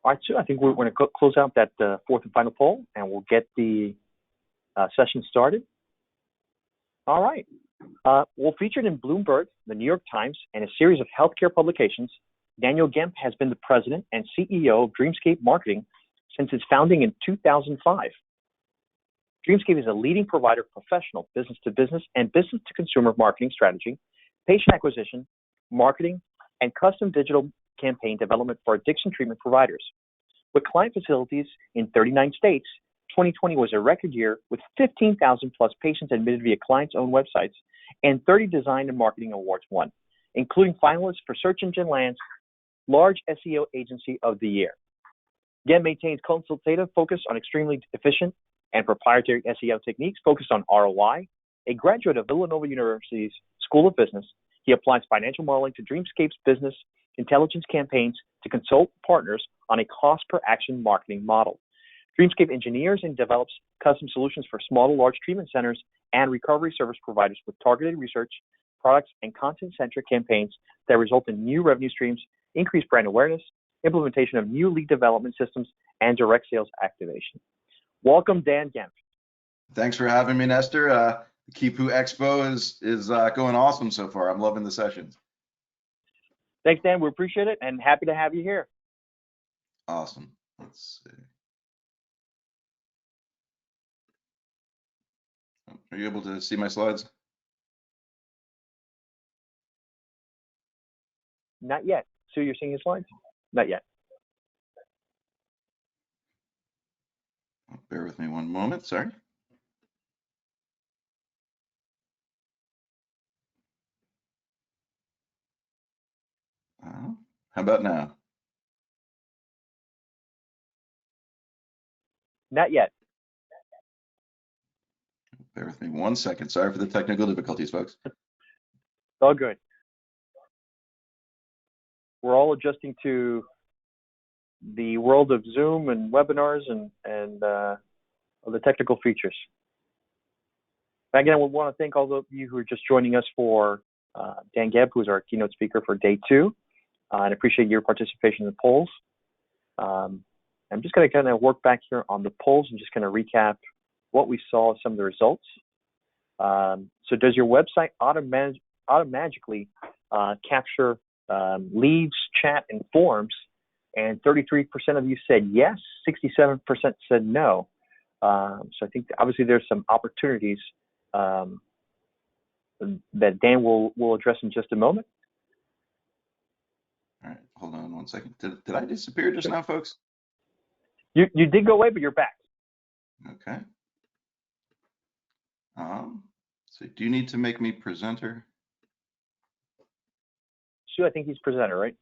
All right, so I think we're going to close out that fourth and final poll, and we'll get the session started. All right. Well, featured in Bloomberg, the New York Times, and a series of healthcare publications, Daniel Gemp has been the president and CEO of Dreamscape Marketing since its founding in 2005. Dreamscape is a leading provider of professional business-to-business and business-to-consumer marketing strategy, patient acquisition, marketing, and custom digital campaign development for addiction treatment providers. With client facilities in 39 states, 2020 was a record year with 15,000 plus patients admitted via clients' own websites and 30 design and marketing awards won, including finalists for Search Engine Land's Large SEO Agency of the Year. Gemp maintains consultative focus on extremely efficient and proprietary SEO techniques focused on ROI. A graduate of Villanova University's School of Business, he applies financial modeling to Dreamscape's business intelligence campaigns to consult partners on a cost per action marketing model. Dreamscape engineers and develops custom solutions for small to large treatment centers and recovery service providers with targeted research, products, and content-centric campaigns that result in new revenue streams, increased brand awareness, implementation of new lead development systems, and direct sales activation. Welcome, Dan Gemp. Thanks for having me, Nestor. KipuExpo is going awesome so far. I'm loving the sessions. Thanks, Dan. We appreciate it and happy to have you here. Awesome. Let's see. Are you able to see my slides? Not yet. So you're seeing your slides? Not yet. Bear with me one moment, sorry. How about now? Not yet. Bear with me 1 second. Sorry for the technical difficulties, folks. All good. We're all adjusting to the world of Zoom and webinars and the technical features. Again, we want to thank all of you who are just joining us for Dan Gemp, who is our keynote speaker for day 2, and appreciate your participation in the polls. I'm just going to kind of work back here on the polls and just kind of recap what we saw, some of the results. So does your website automatically capture leads, chat, and forms? And 33% of you said yes, 67% said no. So I think obviously there's some opportunities that Dan will address in just a moment. All right, hold on 1 second. Did I disappear just now, folks? You did go away, but you're back. Okay. So do you need to make me presenter? Sue, I think he's presenter, right?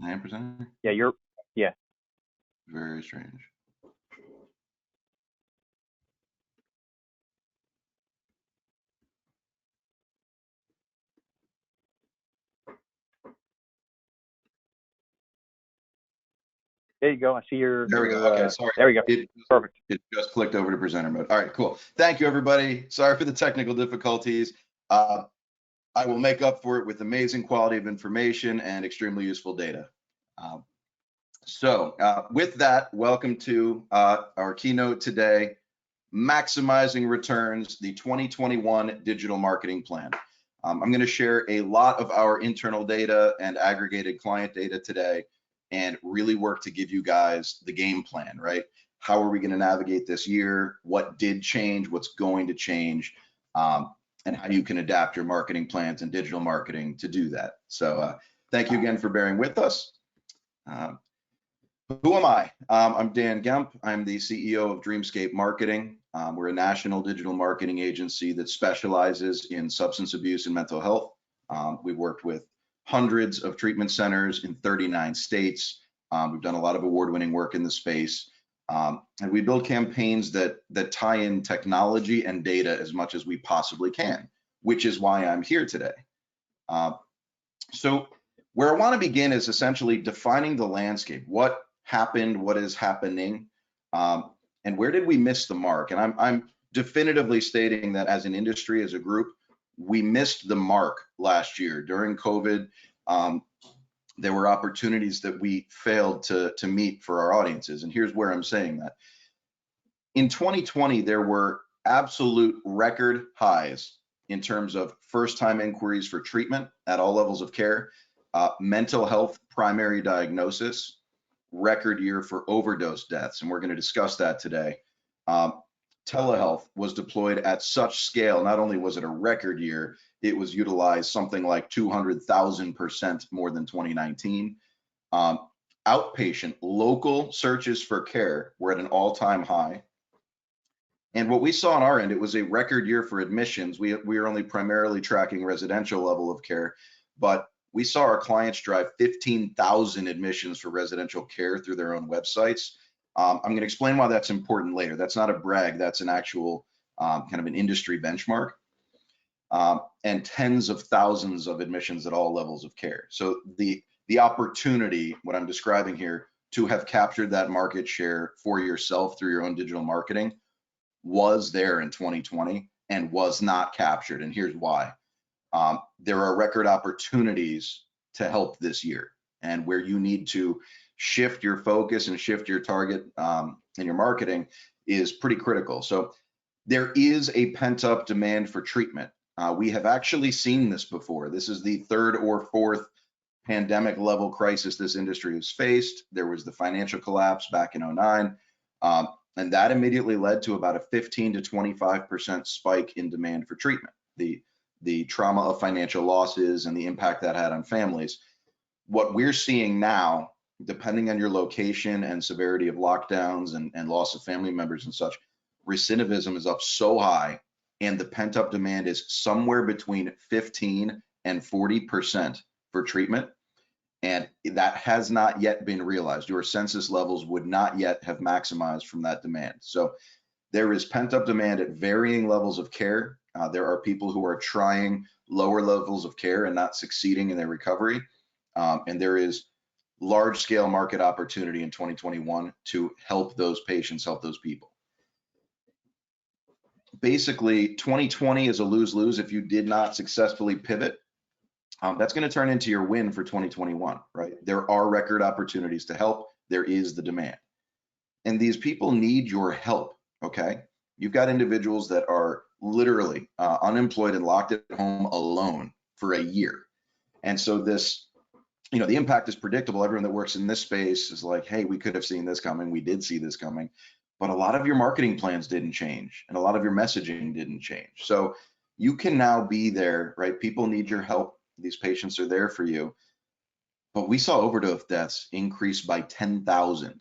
I am presenter? Yeah, yeah. Very strange. There you go. I see your. There we go. Okay, sorry. There we go. Perfect. It just clicked over to presenter mode. All right, cool. Thank you, everybody. Sorry for the technical difficulties. I will make up for it with amazing quality of information and extremely useful data. With that, welcome to our keynote today, Maximizing Returns, the 2021 Digital Marketing Plan. I'm going to share a lot of our internal data and aggregated client data today and really work to give you guys the game plan, right? How are we going to navigate this year? What did change? What's going to change? And how you can adapt your marketing plans and digital marketing to do that. So thank you again for bearing with us. Who am I? I'm Dan Gemp. I'm the CEO of Dreamscape Marketing. We're a national digital marketing agency that specializes in substance abuse and mental health. We've worked with hundreds of treatment centers in 39 states. We've done a lot of award-winning work in the space. And we build campaigns that tie in technology and data as much as we possibly can, which is why I'm here today. So where I want to begin is essentially defining the landscape. What happened, what is happening, and where did we miss the mark? And I'm definitively stating that as an industry, as a group, we missed the mark last year during COVID. there were opportunities that we failed to meet for our audiences. And here's where I'm saying that. In 2020, there were absolute record highs in terms of first-time inquiries for treatment at all levels of care, mental health primary diagnosis, record year for overdose deaths, and we're going to discuss that today. Telehealth was deployed at such scale. Not only was it a record year, it was utilized something like 200,000% more than 2019. Outpatient local searches for care were at an all-time high. And what we saw on our end, it was a record year for admissions. We are only primarily tracking residential level of care, but we saw our clients drive 15,000 admissions for residential care through their own websites. I'm going to explain why that's important later. That's not a brag. That's an actual kind of an industry benchmark. And tens of thousands of admissions at all levels of care. So the opportunity, what I'm describing here, to have captured that market share for yourself through your own digital marketing was there in 2020 and was not captured. And here's why. There are record opportunities to help this year, and where you need to shift your focus and shift your target in your marketing is pretty critical. So there is a pent-up demand for treatment. We have actually seen this before. This is the third or fourth pandemic level crisis this industry has faced. There was the financial collapse back in 2009, and that immediately led to about a 15 to 25% spike in demand for treatment. The trauma of financial losses and the impact that had on families. What we're seeing now, depending on your location and severity of lockdowns and loss of family members and such, recidivism is up so high, and the pent-up demand is somewhere between 15 and 40% for treatment. And that has not yet been realized. Your census levels would not yet have maximized from that demand. So there is pent-up demand at varying levels of care. There are people who are trying lower levels of care and not succeeding in their recovery. And there is large-scale market opportunity in 2021 to help those patients, help those people. Basically, 2020 is a lose-lose if you did not successfully pivot. That's going to turn into your win for 2021, right? There are record opportunities to help. There is the demand. And these people need your help, okay? You've got individuals that are literally unemployed and locked at home alone for a year. And so this, the impact is predictable. Everyone that works in this space is like, hey, we could have seen this coming. We did see this coming. But a lot of your marketing plans didn't change, and a lot of your messaging didn't change. So you can now be there, right? People need your help. These patients are there for you. But we saw overdose deaths increase by 10,000,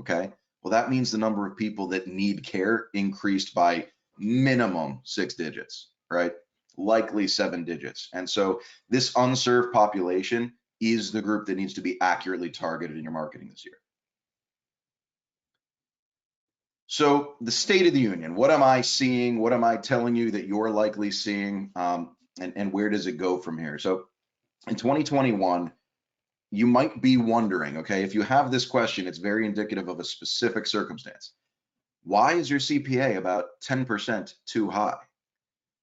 okay? Well, that means the number of people that need care increased by minimum 6 digits, right? Likely 7 digits. And so this unserved population is the group that needs to be accurately targeted in your marketing this year. So the state of the union, what am I seeing? What am I telling you that you're likely seeing? And where does it go from here? So in 2021, you might be wondering, okay, if you have this question, it's very indicative of a specific circumstance. Why is your CPA about 10% too high?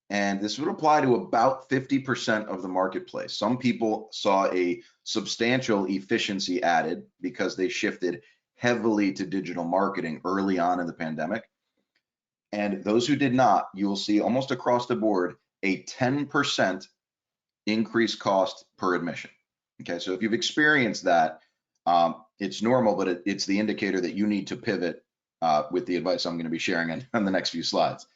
And this would apply to about 50% of the marketplace. Some people saw a substantial efficiency added because they shifted heavily to digital marketing early on in the pandemic. And those who did not, you will see almost across the board a 10% increased cost per admission. Okay, so if you've experienced that, it's normal, but it's the indicator that you need to pivot with the advice I'm going to be sharing on the next few slides.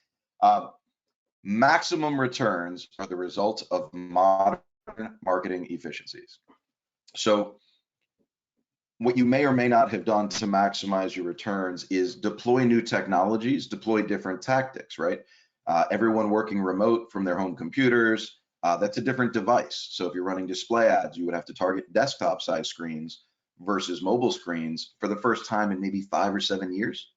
Maximum returns are the result of modern marketing efficiencies. So what you may or may not have done to maximize your returns is deploy new technologies, deploy different tactics, right? Everyone working remote from their home computers, that's a different device. So if you're running display ads, you would have to target desktop size screens versus mobile screens for the first time in maybe 5 or 7 years.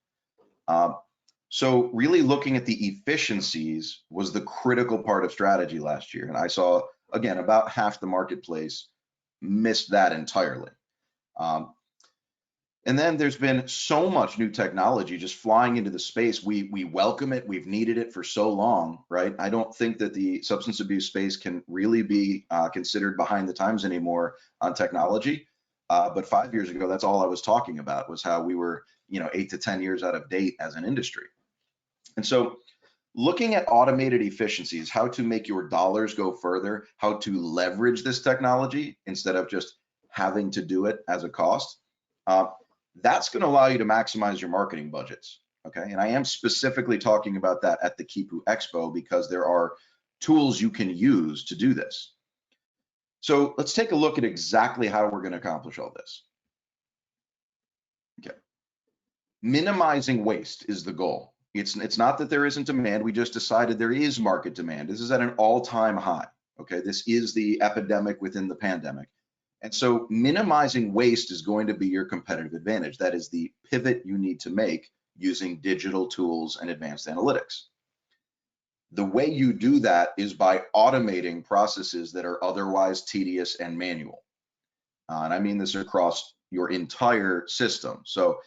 So really looking at the efficiencies was the critical part of strategy last year. And I saw, again, about half the marketplace missed that entirely. And then there's been so much new technology just flying into the space. We welcome it. We've needed it for so long, right? I don't think that the substance abuse space can really be considered behind the times anymore on technology. But 5 years ago, that's all I was talking about, was how we were, 8 to 10 years out of date as an industry. And so looking at automated efficiencies, how to make your dollars go further, how to leverage this technology instead of just having to do it as a cost, that's going to allow you to maximize your marketing budgets. Okay. And I am specifically talking about that at the KipuExpo because there are tools you can use to do this. So let's take a look at exactly how we're going to accomplish all this. Okay. Minimizing waste is the goal. It's not that there isn't demand. We just decided there is market demand. This is at an all-time high. Okay. This is the epidemic within the pandemic. And so minimizing waste is going to be your competitive advantage. That is the pivot you need to make using digital tools and advanced analytics. The way you do that is by automating processes that are otherwise tedious and manual. And I mean this across your entire system. So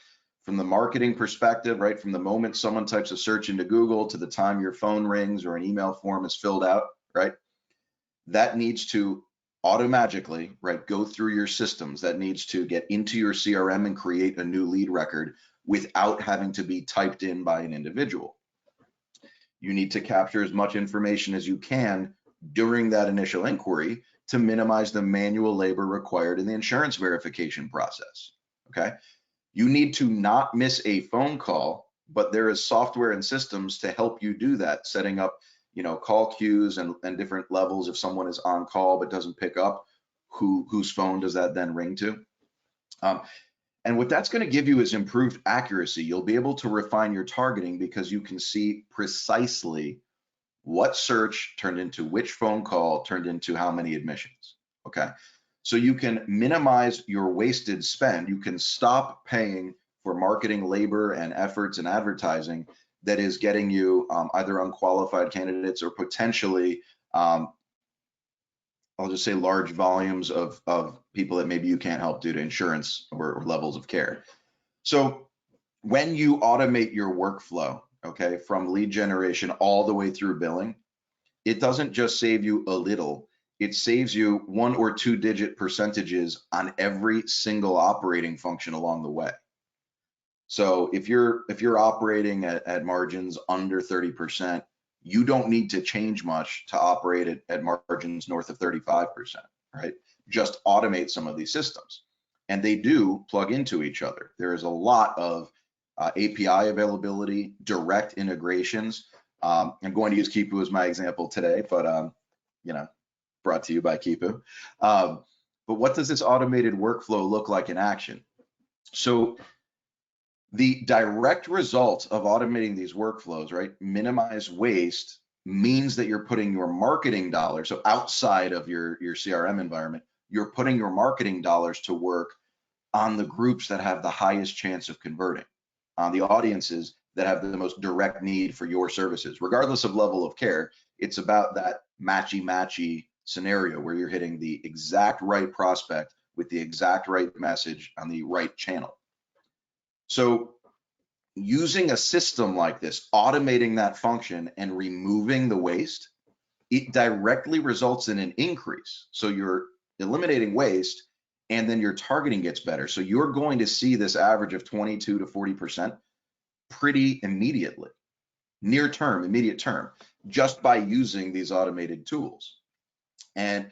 from the marketing perspective, right, from the moment someone types a search into Google to the time your phone rings or an email form is filled out, right, that needs to automatically, right, go through your systems. That needs to get into your CRM and create a new lead record without having to be typed in by an individual. You need to capture as much information as you can during that initial inquiry to minimize the manual labor required in the insurance verification process. Okay. You need to not miss a phone call, but there is software and systems to help you do that, setting up call queues and different levels. If someone is on call but doesn't pick up, whose phone does that then ring to? And what that's going to give you is improved accuracy. You'll be able to refine your targeting because you can see precisely what search turned into which phone call, turned into how many admissions. Okay. So you can minimize your wasted spend. You can stop paying for marketing labor and efforts and advertising that is getting you either unqualified candidates or potentially, I'll just say, large volumes of people that maybe you can't help due to insurance or levels of care. So when you automate your workflow, okay, from lead generation all the way through billing, it doesn't just save you a little, it saves you 1 or 2 digit percentages on every single operating function along the way. So if you're operating at margins under 30%, you don't need to change much to operate at margins north of 35%, right? Just automate some of these systems. And they do plug into each other. There is a lot of API availability, direct integrations. I'm going to use Kipu as my example today, but brought to you by Kipu. But what does this automated workflow look like in action? So the direct result of automating these workflows, right, minimize waste, means that you're putting your marketing dollars, so outside of your CRM environment, you're putting your marketing dollars to work on the groups that have the highest chance of converting, on the audiences that have the most direct need for your services. Regardless of level of care, it's about that matchy scenario where you're hitting the exact right prospect with the exact right message on the right channel. So using a system like this, automating that function and removing the waste, it directly results in an increase. So you're eliminating waste and then your targeting gets better. So you're going to see this average of 22 to 40% pretty immediately, near term, immediate term, just by using these automated tools. And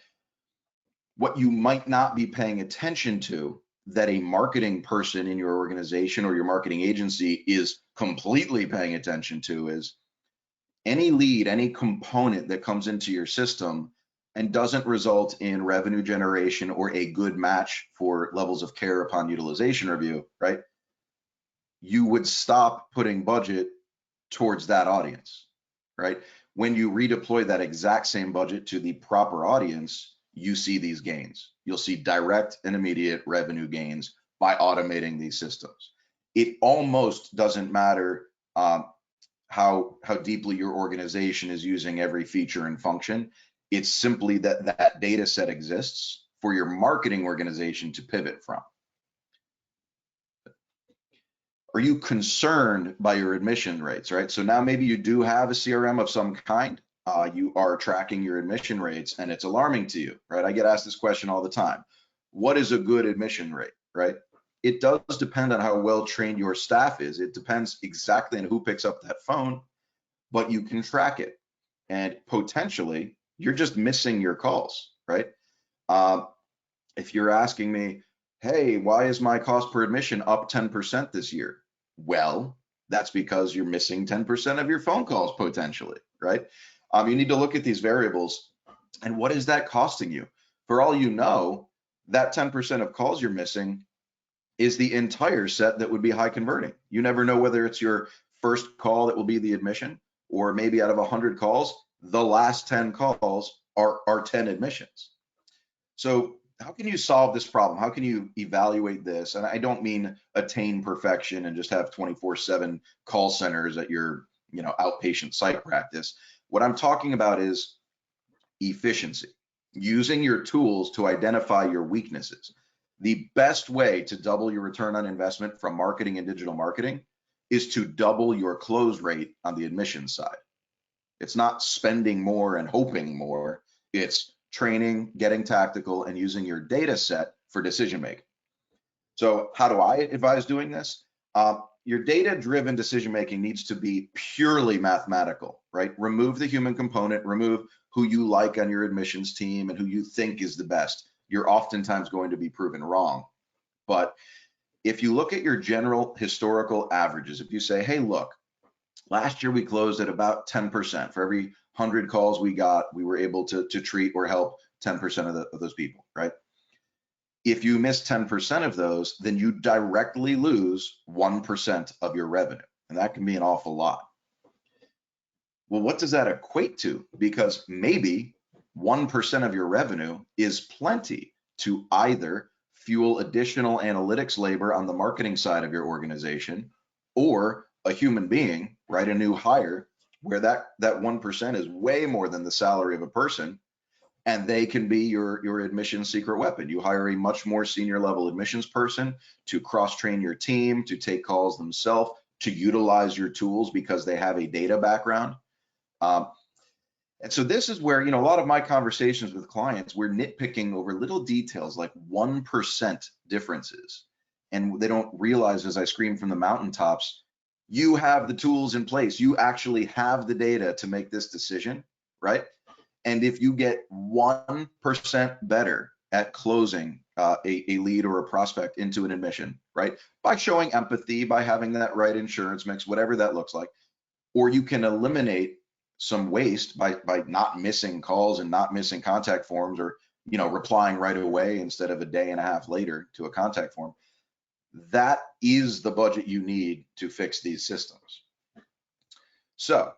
what you might not be paying attention to, that a marketing person in your organization or your marketing agency is completely paying attention to, is any lead, any component that comes into your system and doesn't result in revenue generation or a good match for levels of care upon utilization review, right? You would stop putting budget towards that audience, right? When you redeploy that exact same budget to the proper audience, you see these gains. You'll see direct and immediate revenue gains by automating these systems. It almost doesn't matter how deeply your organization is using every feature and function. It's simply that data set exists for your marketing organization to pivot from. Are you concerned by your admission rates, right? So now maybe you do have a CRM of some kind. You are tracking your admission rates and it's alarming to you, right? I get asked this question all the time. What is a good admission rate, right? It does depend on how well trained your staff is. It depends exactly on who picks up that phone, but you can track it. And potentially, you're just missing your calls, right? If you're asking me, hey, why is my cost per admission up 10% this year? Well, that's because you're missing 10% of your phone calls potentially, right? You need to look at these variables and what is that costing you? For all you know, that 10% of calls you're missing is the entire set that would be high converting. You never know whether it's your first call that will be the admission, or maybe out of 100 calls, the last 10 calls are 10 admissions. So how can you solve this problem? How can you evaluate this? And I don't mean attain perfection and just have 24/7 call centers at your, outpatient psych practice. What I'm talking about is efficiency, using your tools to identify your weaknesses. The best way to double your return on investment from marketing and digital marketing is to double your close rate on the admission side. It's not spending more and hoping more. It's training, getting tactical, and using your data set for decision making. So how do I advise doing this? Your data-driven decision making needs to be purely mathematical, right? Remove the human component, remove who you like on your admissions team and who you think is the best. You're oftentimes going to be proven wrong. But if you look at your general historical averages, if you say, hey, look, last year we closed at about 10%. For every 100 calls we got, we were able to treat or help 10% of those people, right? If you miss 10% of those, then you directly lose 1% of your revenue. And that can be an awful lot. Well, what does that equate to? Because maybe 1% of your revenue is plenty to either fuel additional analytics labor on the marketing side of your organization, or a human being, right, a new hire, where that 1% is way more than the salary of a person, and they can be your admissions secret weapon. You hire a much more senior level admissions person to cross-train your team, to take calls themselves, to utilize your tools because they have a data background. And so this is where, a lot of my conversations with clients, we're nitpicking over little details like 1% differences. And they don't realize, as I scream from the mountaintops, you have the tools in place. You actually have the data to make this decision, right? And if you get 1% better at closing a lead or a prospect into an admission, right? By showing empathy, by having that right insurance mix, whatever that looks like, or you can eliminate some waste by not missing calls and not missing contact forms, or replying right away instead of a day and a half later to a contact form. That is the budget you need to fix these systems. So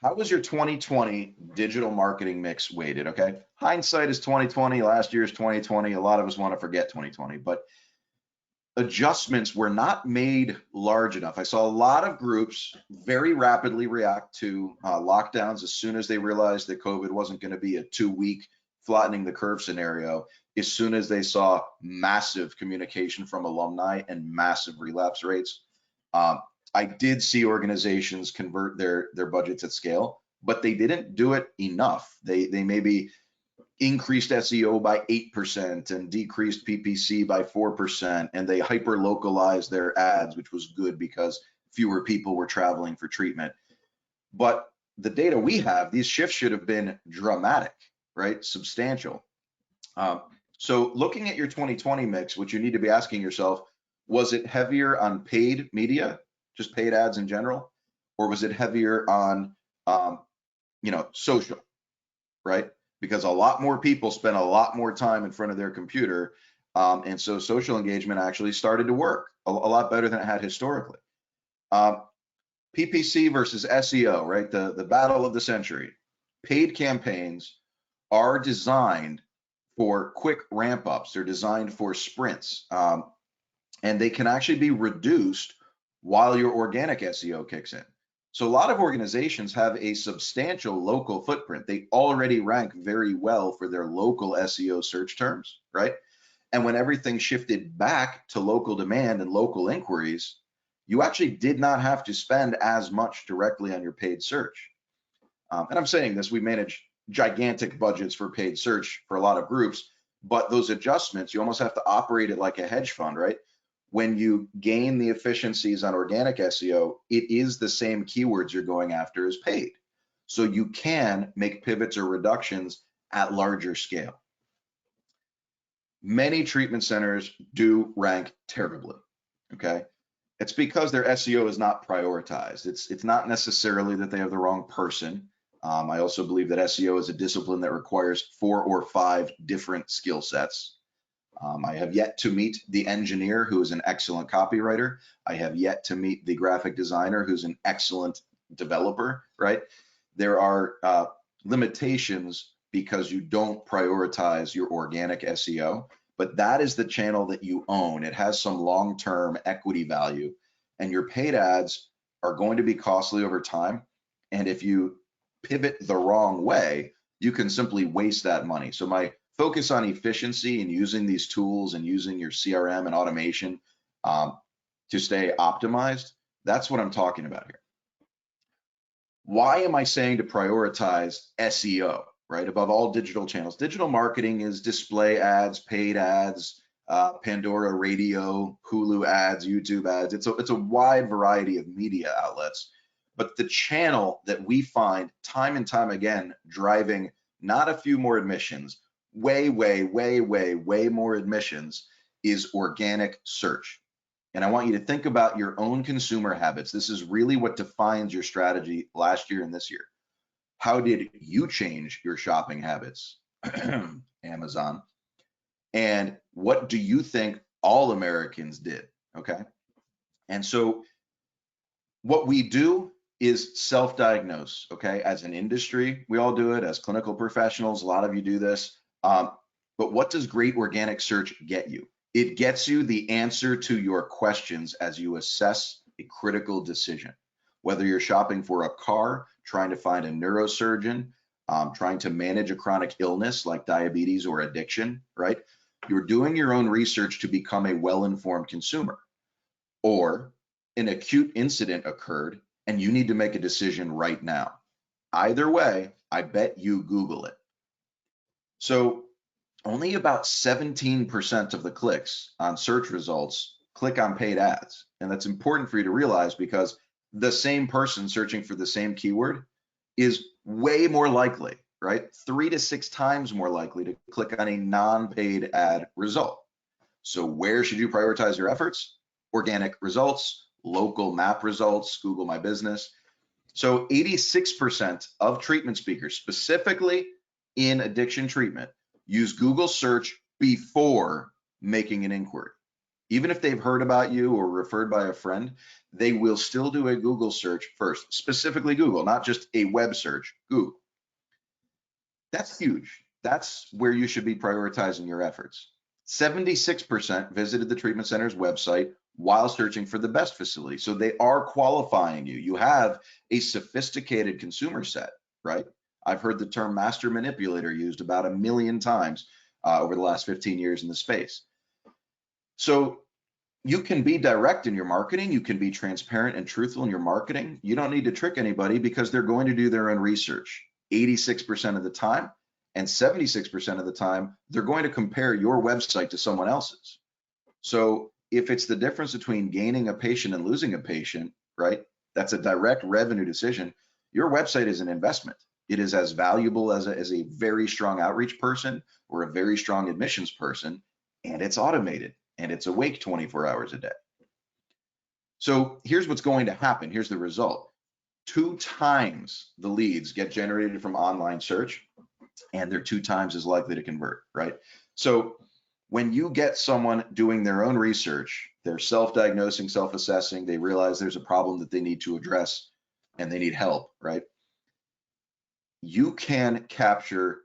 how was your 2020 digital marketing mix weighted? Okay, hindsight is 2020, last year is 2020. A lot of us want to forget 2020, but adjustments were not made large enough. I saw a lot of groups very rapidly react to lockdowns as soon as they realized that COVID wasn't going to be a 2-week flattening the curve scenario. As soon as they saw massive communication from alumni and massive relapse rates. I did see organizations convert their budgets at scale, but they didn't do it enough. They maybe increased SEO by 8% and decreased PPC by 4%, and they hyper localized their ads, which was good because fewer people were traveling for treatment. But the data we have, these shifts should have been dramatic, right? Substantial. So looking at your 2020 mix, what you need to be asking yourself, was it heavier on paid media, just paid ads in general, or was it heavier on social, right? Because a lot more people spend a lot more time in front of their computer, and so social engagement actually started to work a lot better than it had historically. PPC versus SEO, right? The battle of the century. Paid campaigns are designed for quick ramp ups. They're designed for sprints, and they can actually be reduced while your organic SEO kicks in. So a lot of organizations have a substantial local footprint. They already rank very well for their local SEO search terms, right? And when everything shifted back to local demand and local inquiries, you actually did not have to spend as much directly on your paid search. And I'm saying this, we manage gigantic budgets for paid search for a lot of groups, but those adjustments, you almost have to operate it like a hedge fund, right? When you gain the efficiencies on organic SEO, it is the same keywords you're going after as paid. So you can make pivots or reductions at larger scale. Many treatment centers do rank terribly, okay? It's because their SEO is not prioritized. It's not necessarily that they have the wrong person. I also believe that SEO is a discipline that requires 4 or 5 different skill sets. I have yet to meet the engineer who is an excellent copywriter. I have yet to meet the graphic designer who's an excellent developer, right? There are limitations because you don't prioritize your organic SEO, but that is the channel that you own. It has some long-term equity value, and your paid ads are going to be costly over time. And if you pivot the wrong way, you can simply waste that money. So my focus on efficiency and using these tools and using your CRM and automation to stay optimized, that's what I'm talking about here. Why am I saying to prioritize SEO, right? Above all digital channels. Digital marketing is display ads, paid ads, Pandora radio, Hulu ads, YouTube ads. It's a wide variety of media outlets. But the channel that we find time and time again driving not a few more admissions, way more admissions is organic search. And I want you to think about your own consumer habits. This is really what defines your strategy last year and this year. How did you change your shopping habits, Amazon? And what do you think all Americans did, okay? And so what we do is self-diagnose, okay? As an industry, we all do it. As clinical professionals, a lot of you do this. But what does great organic search get you? It gets you the answer to your questions as you assess a critical decision. Whether you're shopping for a car, trying to find a neurosurgeon, trying to manage a chronic illness like diabetes or addiction, right? You're doing your own research to become a well-informed consumer. Or an acute incident occurred and you need to make a decision right now. Either way, I bet you Google it. So only about 17% of the clicks on search results click on paid ads. And that's important for you to realize because the same person searching for the same keyword is way more likely, right? 3 to 6 times more likely to click on a non-paid ad result. So where should you prioritize your efforts? Organic results, local map results, Google My Business. So 86% of treatment speakers, specifically in addiction treatment, use Google search before making an inquiry. Even if they've heard about you or referred by a friend, they will still do a Google search first, specifically Google, not just a web search, Google. That's huge. That's where you should be prioritizing your efforts. 76% visited the treatment center's website while searching for the best facility. So they are qualifying you. You have a sophisticated consumer set, right? I've heard the term master manipulator used about 1 million times over the last 15 years in the space. So you can be direct in your marketing. You can be transparent and truthful in your marketing. You don't need to trick anybody because they're going to do their own research 86% of the time, and 76% of the time, they're going to compare your website to someone else's. So if it's the difference between gaining a patient and losing a patient, right? That's a direct revenue decision. Your website is an investment. It is as valuable as a very strong outreach person or a very strong admissions person, and it's automated and it's awake 24 hours a day. So here's what's going to happen. Here's the result. 2 times the leads get generated from online search, and they're 2 times as likely to convert, right? So when you get someone doing their own research, they're self-diagnosing, self-assessing, they realize there's a problem that they need to address and they need help, right? You can capture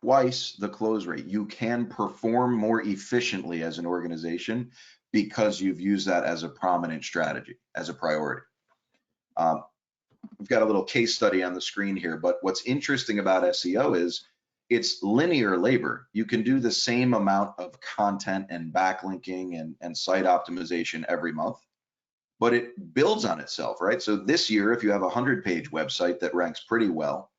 twice the close rate. You can perform more efficiently as an organization because you've used that as a prominent strategy, as a priority. We've got a little case study on the screen here, but what's interesting about SEO is it's linear labor. You can do the same amount of content and backlinking and site optimization every month, but it builds on itself, right? So this year, if you have a 100-page website that ranks pretty well,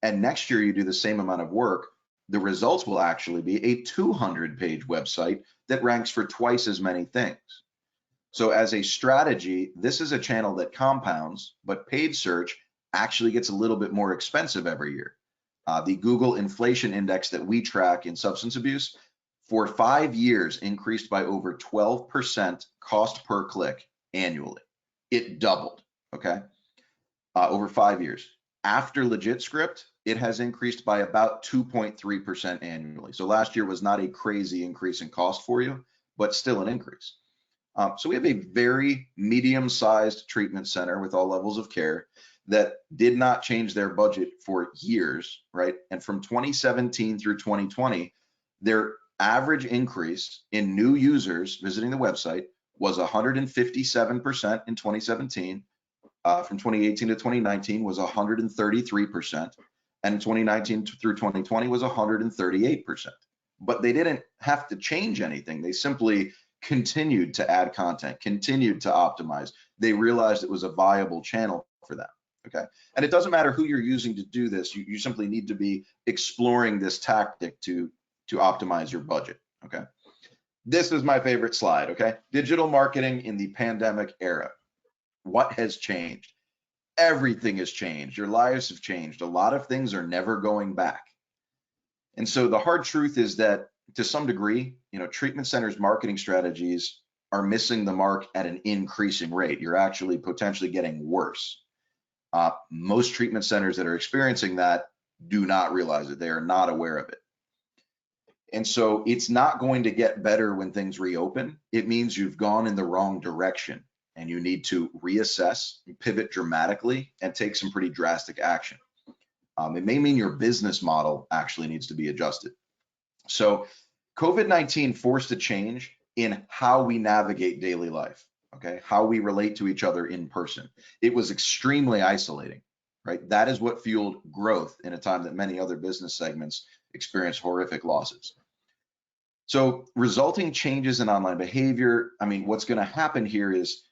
and next year you do the same amount of work, the results will actually be a 200-page website that ranks for twice as many things. So as a strategy, this is a channel that compounds, but paid search actually gets a little bit more expensive every year. The Google inflation index that we track in substance abuse for 5 years increased by over 12% cost per click annually. It doubled, okay, over 5 years. After Legit Script, it has increased by about 2.3% annually. So last year was not a crazy increase in cost for you, but still an increase. So we have a very medium-sized treatment center with all levels of care that did not change their budget for years, right? And from 2017 through 2020, their average increase in new users visiting the website was 157% in 2017. From 2018 to 2019 was 133%, and in 2019 through 2020 was 138%. But they didn't have to change anything. They simply continued to add content, continued to optimize. They realized it was a viable channel for them, okay? And it doesn't matter who you're using to do this. You simply need to be exploring this tactic to optimize your budget, okay? This is my favorite slide, okay? Digital marketing in the pandemic era. What has changed? Everything has changed. Your lives have changed. A lot of things are never going back. And so the hard truth is that to some degree, treatment centers' marketing strategies are missing the mark at an increasing rate. You're actually potentially getting worse. Most treatment centers that are experiencing that do not realize it. They are not aware of it. And so it's not going to get better when things reopen. It means you've gone in the wrong direction, and you need to reassess, pivot dramatically, and take some pretty drastic action. It may mean your business model actually needs to be adjusted. So COVID-19 forced a change in how we navigate daily life, okay? How we relate to each other in person. It was extremely isolating, right? That is what fueled growth in a time that many other business segments experienced horrific losses. So resulting changes in online behavior, what's gonna happen here is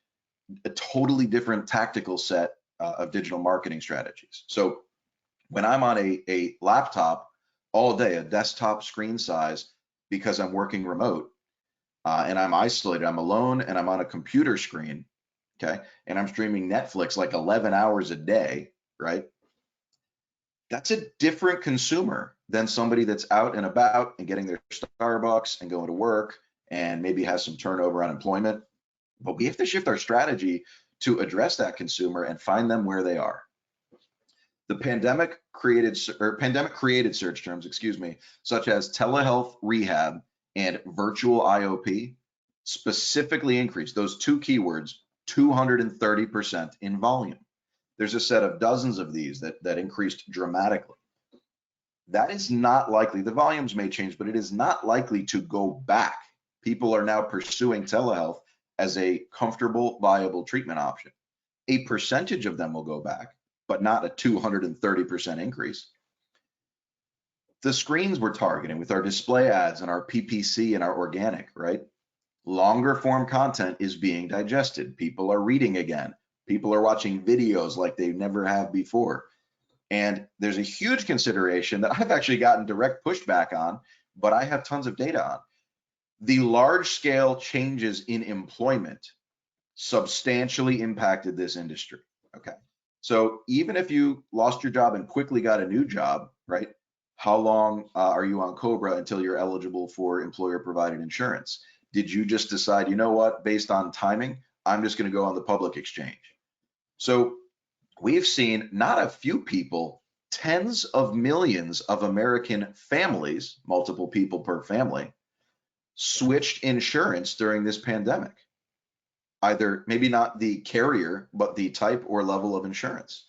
a totally different tactical set of digital marketing strategies. So when I'm on a laptop all day, a desktop screen size, because I'm working remote and I'm isolated, I'm alone, and I'm on a computer screen, okay, and I'm streaming Netflix like 11 hours a day, right? That's a different consumer than somebody that's out and about and getting their Starbucks and going to work and maybe has some turnover on employment. But we have to shift our strategy to address that consumer and find them where they are. The pandemic created search terms, such as telehealth rehab and virtual IOP specifically increased those two keywords 230% in volume. There's a set of dozens of these that increased dramatically. That is not likely. The volumes may change, but it is not likely to go back. People are now pursuing telehealth as a comfortable, viable treatment option. A percentage of them will go back, but not a 230% increase. The screens we're targeting with our display ads and our PPC and our organic, right? Longer form content is being digested. People are reading again. People are watching videos like they never have before. And there's a huge consideration that I've actually gotten direct pushback on, but I have tons of data on. The large scale changes in employment substantially impacted this industry, okay? So even if you lost your job and quickly got a new job, right? How long are you on COBRA until you're eligible for employer provided insurance? Did you just decide, you know what, based on timing, I'm just gonna go on the public exchange? So we've seen not a few people, tens of millions of American families, multiple people per family, switched insurance during this pandemic. Either maybe not the carrier, but the type or level of insurance.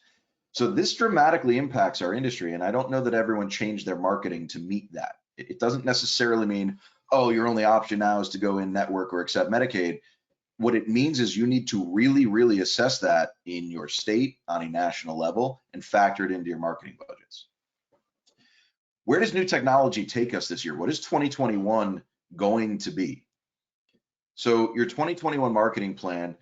So this dramatically impacts our industry, and I don't know that everyone changed their marketing to meet that. It doesn't necessarily mean, oh, your only option now is to go in network or accept Medicaid. What it means is you need to really, really assess that in your state on a national level and factor it into your marketing budgets. Where does new technology take us this year? What is 2021 going to be? So your 2021 marketing plan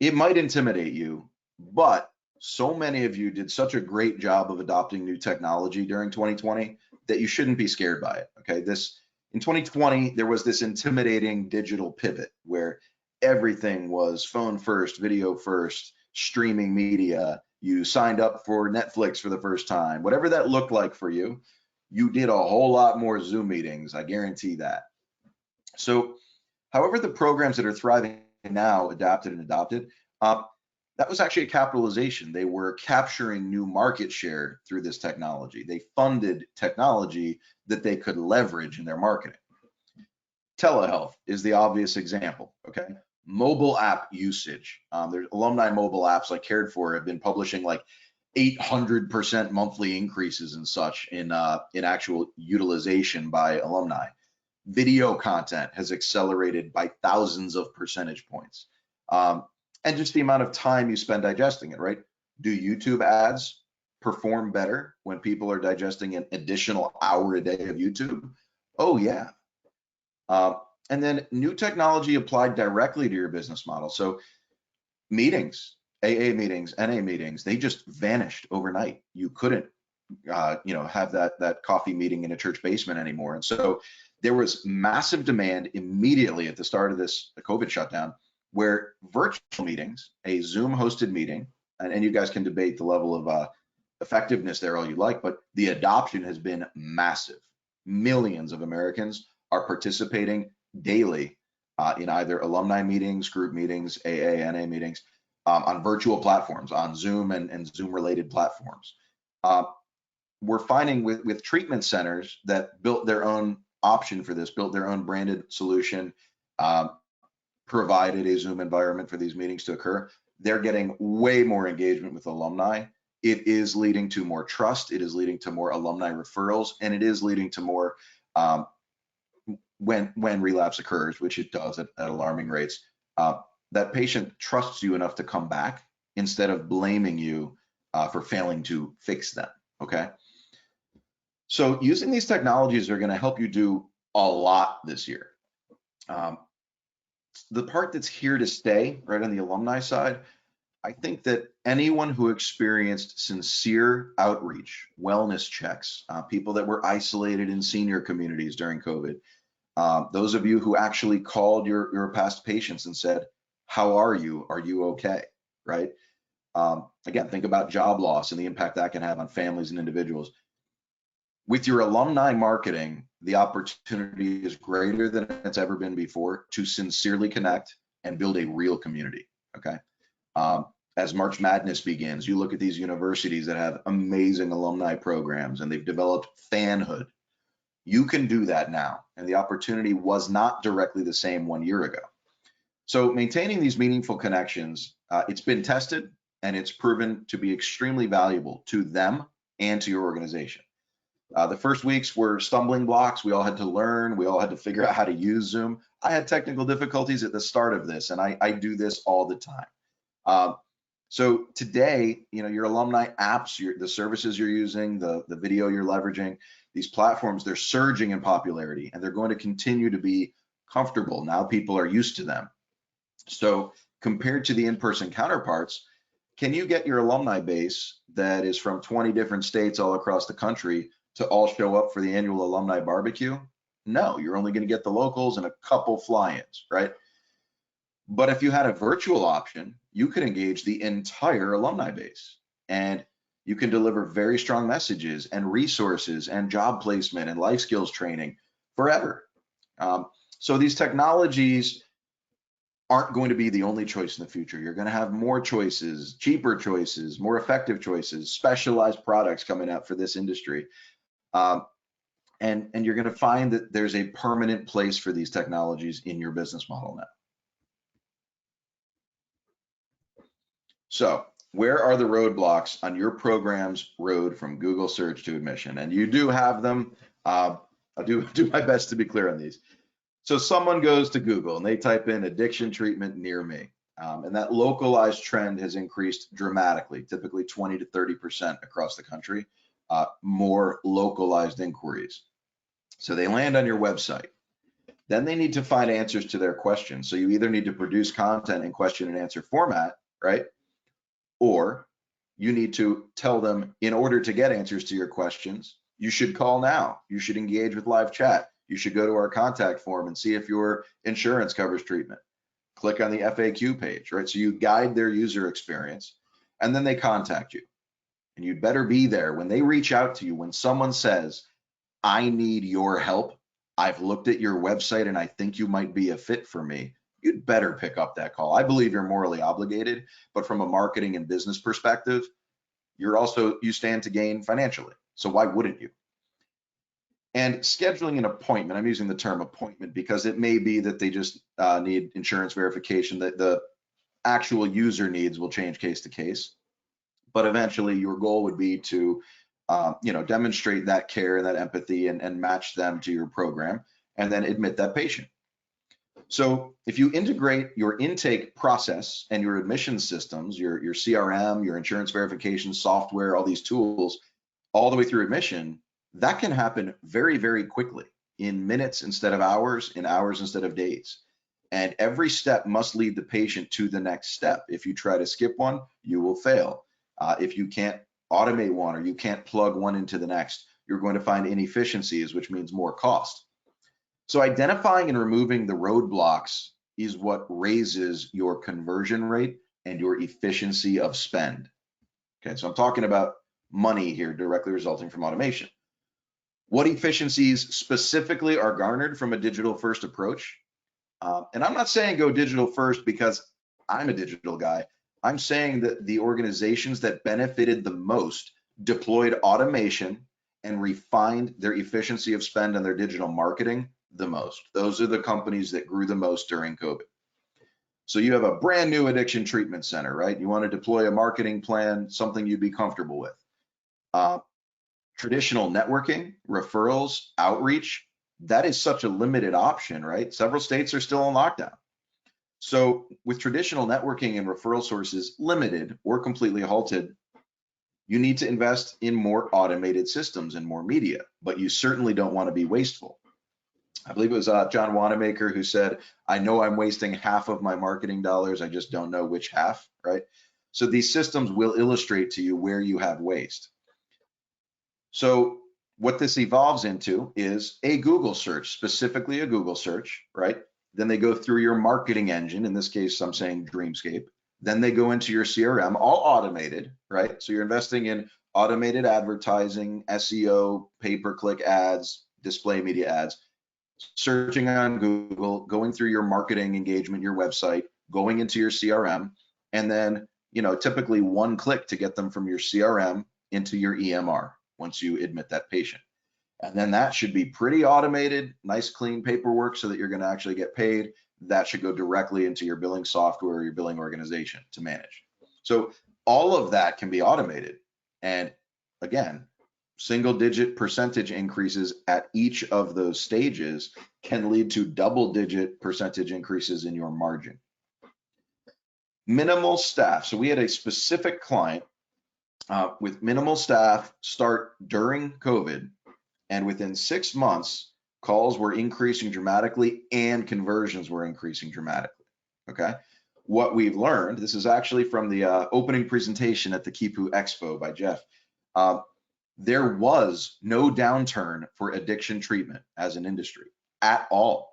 It might intimidate you, but so many of you did such a great job of adopting new technology during 2020 that you shouldn't be scared by it. Okay, in 2020 there was this intimidating digital pivot where everything was phone first, video first, streaming media. You signed up for Netflix for the first time. Whatever that looked like for you, you did a whole lot more Zoom meetings, I guarantee that. So however the programs that are thriving now adapted and adopted, that was actually a capitalization. They were capturing new market share through this technology. They funded technology that they could leverage in their marketing. Telehealth is the obvious example, okay? Mobile app usage. There's alumni mobile apps like Cared For have been publishing like 800% monthly increases and such in actual utilization by alumni. Video content has accelerated by thousands of percentage points. And just the amount of time you spend digesting it, right? Do YouTube ads perform better when people are digesting an additional hour a day of YouTube? Oh yeah. And then new technology applied directly to your business model. So meetings, AA meetings, NA meetings, they just vanished overnight. You couldn't, have that coffee meeting in a church basement anymore. And so there was massive demand immediately at the start of this COVID shutdown, where virtual meetings, a Zoom hosted meeting, and you guys can debate the level of effectiveness there all you like, but the adoption has been massive. Millions of Americans are participating daily in either alumni meetings, group meetings, AA, NA meetings, on virtual platforms, on Zoom and Zoom related platforms. We're finding with treatment centers that built their own option for this, built their own branded solution, provided a Zoom environment for these meetings to occur, they're getting way more engagement with alumni. It is leading to more trust. It is leading to more alumni referrals, and it is leading to more when relapse occurs, which it does at alarming rates. That patient trusts you enough to come back instead of blaming you for failing to fix them. Okay. So using these technologies are going to help you do a lot this year. The part that's here to stay, right on the alumni side, I think that anyone who experienced sincere outreach, wellness checks, people that were isolated in senior communities during COVID, those of you who actually called your past patients and said, how are you? Are you okay? Right? Again, think about job loss and the impact that can have on families and individuals. With your alumni marketing, the opportunity is greater than it's ever been before to sincerely connect and build a real community, okay? As March Madness begins, you look at these universities that have amazing alumni programs and they've developed fanhood. You can do that now, and the opportunity was not directly the same 1 year ago. So maintaining these meaningful connections, it's been tested and it's proven to be extremely valuable to them and to your organization. The first weeks were stumbling blocks. We all had to learn. We all had to figure out how to use Zoom. I had technical difficulties at the start of this, and I do this all the time. So today, your alumni apps, the services you're using, the video you're leveraging, these platforms, they're surging in popularity, and they're going to continue to be comfortable. Now people are used to them. So compared to the in-person counterparts, can you get your alumni base that is from 20 different states all across the country to all show up for the annual alumni barbecue? No, you're only going to get the locals and a couple fly-ins, right? But if you had a virtual option, you could engage the entire alumni base, and you can deliver very strong messages and resources and job placement and life skills training forever. So these technologies aren't going to be the only choice in the future. You're going to have more choices, cheaper choices, more effective choices, specialized products coming out for this industry. And you're going to find that there's a permanent place for these technologies in your business model now. So where are the roadblocks on your program's road from Google search to admission? And you do have them. I'll do my best to be clear on these. So someone goes to Google and they type in addiction treatment near me. And that localized trend has increased dramatically, typically 20 to 30% across the country, more localized inquiries. So they land on your website. Then they need to find answers to their questions. So you either need to produce content in question and answer format, right? Or you need to tell them, in order to get answers to your questions, you should call now. You should engage with live chat. You should go to our contact form and see if your insurance covers treatment. Click on the FAQ page, right? So you guide their user experience, and then they contact you. And you'd better be there when they reach out to you. When someone says, I need your help, I've looked at your website and I think you might be a fit for me, you'd better pick up that call. I believe you're morally obligated, but from a marketing and business perspective, you stand to gain financially. So why wouldn't you? And scheduling an appointment, I'm using the term appointment because it may be that they just need insurance verification, that the actual user needs will change case to case. But eventually your goal would be to demonstrate that care and that empathy and match them to your program and then admit that patient. So if you integrate your intake process and your admission systems, your CRM, your insurance verification software, all these tools, all the way through admission, that can happen very, very quickly, in minutes instead of hours, in hours instead of days. And every step must lead the patient to the next step. If you try to skip one, you will fail. If you can't automate one or you can't plug one into the next, you're going to find inefficiencies, which means more cost. So identifying and removing the roadblocks is what raises your conversion rate and your efficiency of spend. Okay, so I'm talking about money here directly resulting from automation. What efficiencies specifically are garnered from a digital first approach? And I'm not saying go digital first because I'm a digital guy. I'm saying that the organizations that benefited the most deployed automation and refined their efficiency of spend on their digital marketing the most. Those are the companies that grew the most during COVID. So you have a brand new addiction treatment center, right? You want to deploy a marketing plan, something you'd be comfortable with. Traditional networking, referrals, outreach, that is such a limited option, right? Several states are still on lockdown. So with traditional networking and referral sources limited or completely halted, you need to invest in more automated systems and more media, but you certainly don't want to be wasteful. I believe it was John Wanamaker who said, I know I'm wasting half of my marketing dollars, I just don't know which half, right? So these systems will illustrate to you where you have waste. So what this evolves into is a Google search, specifically a Google search, right? Then they go through your marketing engine. In this case, I'm saying Dreamscape. Then they go into your CRM, all automated, right? So you're investing in automated advertising, SEO, pay-per-click ads, display media ads, searching on Google, going through your marketing engagement, your website, going into your CRM, and then, typically one click to get them from your CRM into your EMR once you admit that patient. And then that should be pretty automated, nice clean paperwork so that you're going to actually get paid. That should go directly into your billing software or your billing organization to manage. So all of that can be automated. And again, single-digit percentage increases at each of those stages can lead to double-digit percentage increases in your margin. Minimal staff. So we had a specific client with minimal staff start during COVID, and within 6 months, calls were increasing dramatically and conversions were increasing dramatically, okay? What we've learned, this is actually from the opening presentation at the KipuExpo by Jeff, there was no downturn for addiction treatment as an industry at all.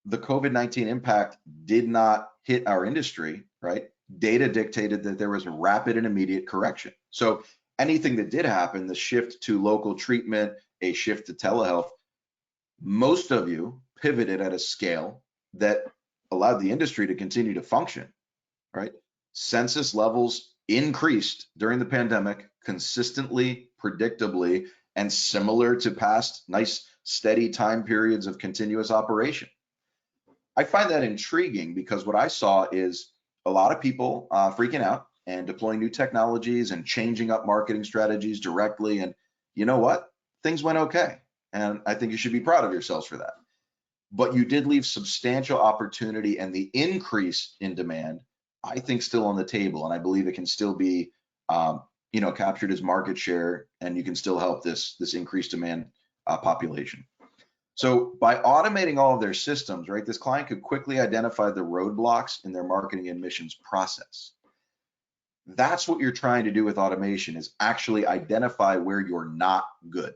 The COVID-19 impact did not hit our industry, right? Data dictated that there was a rapid and immediate correction. So anything that did happen, the shift to local treatment, a shift to telehealth, most of you pivoted at a scale that allowed the industry to continue to function, right? Census levels increased during the pandemic consistently, predictably, and similar to past nice, steady time periods of continuous operation. I find that intriguing because what I saw is a lot of people freaking out and deploying new technologies and changing up marketing strategies directly. And you know what? Things went okay. And I think you should be proud of yourselves for that. But you did leave substantial opportunity, and the increase in demand, I think, still on the table. And I believe it can still be, captured as market share, and you can still help this increased demand population. So by automating all of their systems, right, this client could quickly identify the roadblocks in their marketing admissions process. That's what you're trying to do with automation, is actually identify where you're not good,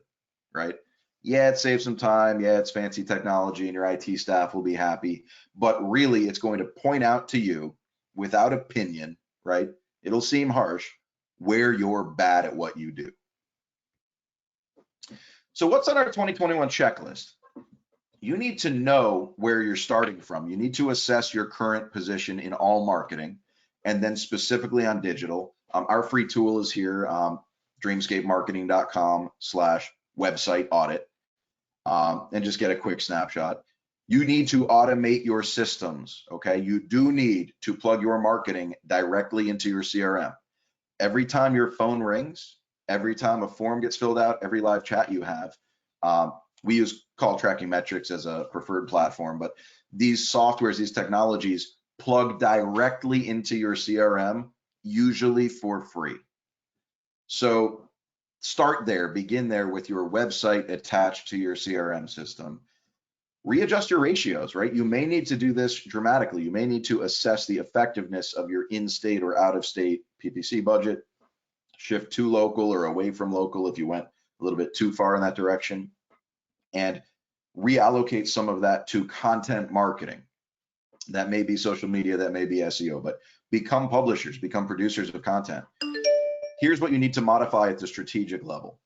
right? Yeah, it saves some time. Yeah, it's fancy technology and your IT staff will be happy, but really it's going to point out to you without opinion, right? It'll seem harsh, where you're bad at what you do. So what's on our 2021 checklist? You need to know where you're starting from. You need to assess your current position in all marketing, and then specifically on digital. Our free tool is here, dreamscapemarketing.com/website audit, and just get a quick snapshot. You need to automate your systems, okay? You do need to plug your marketing directly into your CRM. Every time your phone rings, every time a form gets filled out, every live chat you have, we use call tracking metrics as a preferred platform, but these softwares, these technologies plug directly into your CRM, usually for free. So start there, begin there with your website attached to your CRM system. Readjust your ratios, right? You may need to do this dramatically. You may need to assess the effectiveness of your in-state or out-of-state PPC budget, shift to local or away from local if you went a little bit too far in that direction, and reallocate some of that to content marketing. That may be social media, that may be SEO, but become publishers, become producers of content. Here's what you need to modify at the strategic level.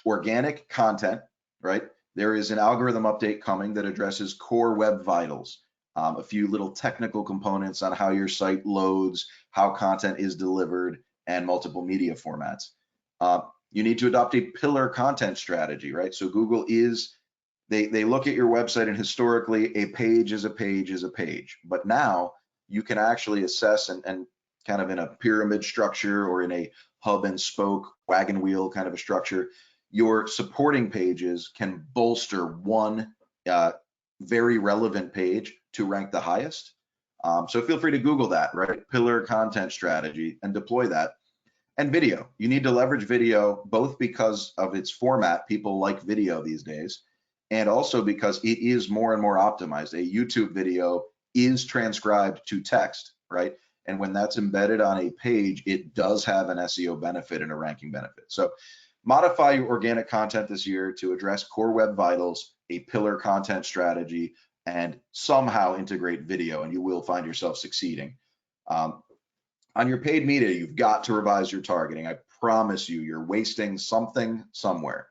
Organic content, right? There is an algorithm update coming that addresses core web vitals, a few little technical components on how your site loads, how content is delivered, and multiple media formats. You need to adopt a pillar content strategy, right? So Google is, they look at your website, and historically a page is a page is a page, but now you can actually assess and kind of in a pyramid structure or in a hub and spoke wagon wheel kind of a structure, your supporting pages can bolster one very relevant page to rank the highest. So feel free to Google that, right? Pillar content strategy, and deploy that. And video, you need to leverage video, both because of its format, people like video these days, and also because it is more and more optimized. A YouTube video is transcribed to text, right? And when that's embedded on a page, it does have an SEO benefit and a ranking benefit. So modify your organic content this year to address core web vitals, a pillar content strategy, and somehow integrate video, and you will find yourself succeeding. On your paid media, you've got to revise your targeting. I promise you, you're wasting something somewhere.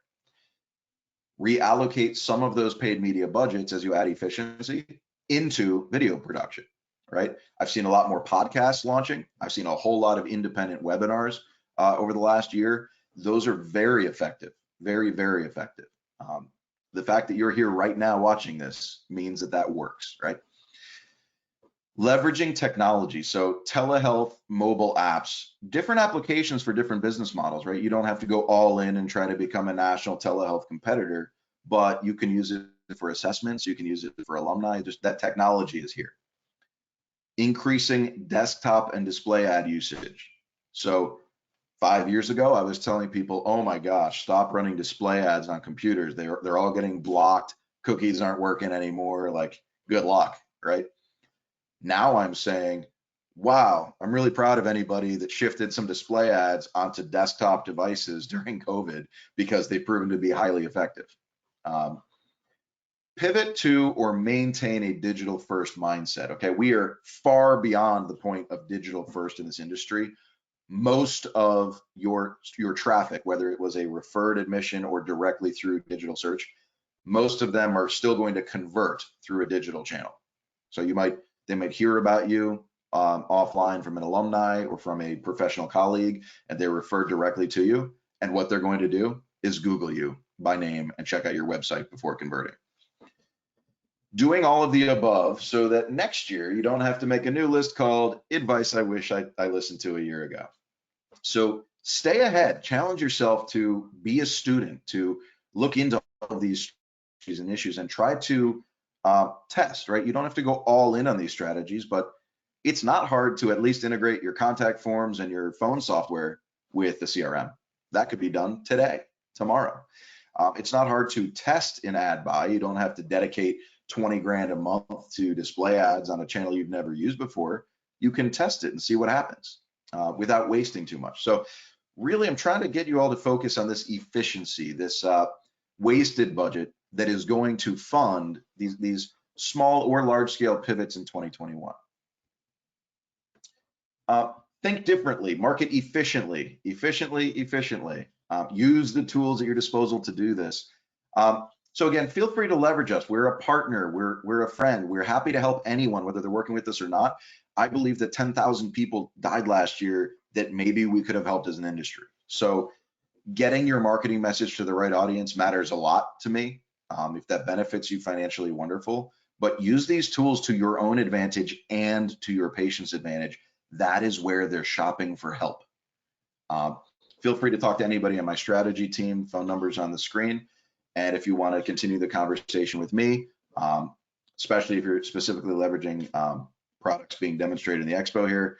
Reallocate some of those paid media budgets as you add efficiency into video production, right? I've seen a lot more podcasts launching. I've seen a whole lot of independent webinars over the last year. Those are very effective, very, very effective. The fact that you're here right now watching this means that that works, right? Leveraging technology. So telehealth, mobile apps, different applications for different business models, right? You don't have to go all in and try to become a national telehealth competitor, but you can use it for assessments. You can use it for alumni. Just that technology is here. Increasing desktop and display ad usage. So 5 years ago, I was telling people, oh my gosh, stop running display ads on computers. They're all getting blocked. Cookies aren't working anymore. Like, good luck, right? Now I'm saying, wow, I'm really proud of anybody that shifted some display ads onto desktop devices during COVID, because they've proven to be highly effective. Pivot to or maintain a digital first mindset. Okay, we are far beyond the point of digital first in this industry. Most of your traffic, whether it was a referred admission or directly through digital search, most of them are still going to convert through a digital channel. So they might hear about you offline from an alumni or from a professional colleague, and they're referred directly to you. And what they're going to do is Google you by name and check out your website before converting. Doing all of the above so that next year you don't have to make a new list called advice I wish I listened to a year ago. So stay ahead, challenge yourself to be a student, to look into all of these and issues and try to test, right? You don't have to go all in on these strategies, but it's not hard to at least integrate your contact forms and your phone software with the CRM. That could be done today, tomorrow. It's not hard to test an ad buy. You don't have to dedicate 20 grand a month to display ads on a channel you've never used before. You can test it and see what happens without wasting too much. So really, I'm trying to get you all to focus on this efficiency, this wasted budget that is going to fund these small or large scale pivots in 2021. Think differently, market efficiently. Use the tools at your disposal to do this. So again, feel free to leverage us. We're a partner, we're a friend. We're happy to help anyone, whether they're working with us or not. I believe that 10,000 people died last year that maybe we could have helped as an industry. So getting your marketing message to the right audience matters a lot to me. If that benefits you financially, wonderful. But use these tools to your own advantage and to your patient's advantage. That is where they're shopping for help. Feel free to talk to anybody on my strategy team. Phone numbers on the screen. And if you want to continue the conversation with me, especially if you're specifically leveraging products being demonstrated in the expo here,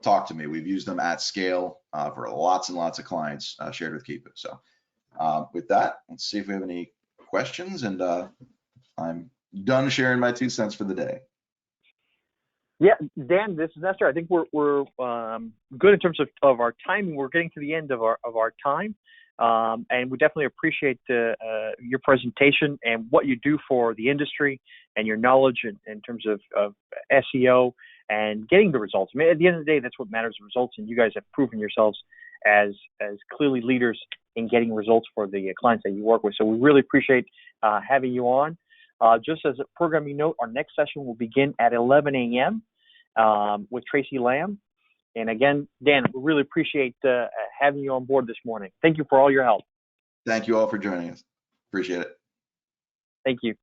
talk to me. We've used them at scale for lots and lots of clients shared with Kipu. So with that, let's see if we have any questions. And I'm done sharing my 2 cents for the day. Yeah, Dan, this is Nestor. I think we're good in terms of our timing. We're getting to the end of our time, and we definitely appreciate your presentation and what you do for the industry and your knowledge in terms of SEO and getting the results. I mean, at the end of the day, that's what matters, the results, and you guys have proven yourselves as clearly leaders in getting results for the clients that you work with. So we really appreciate having you on. Just as a programming note, our next session will begin at 11 a.m. With Tracy Lamb. And again, Dan, we really appreciate having you on board this morning. Thank you for all your help. Thank you all for joining us. Appreciate it. Thank you.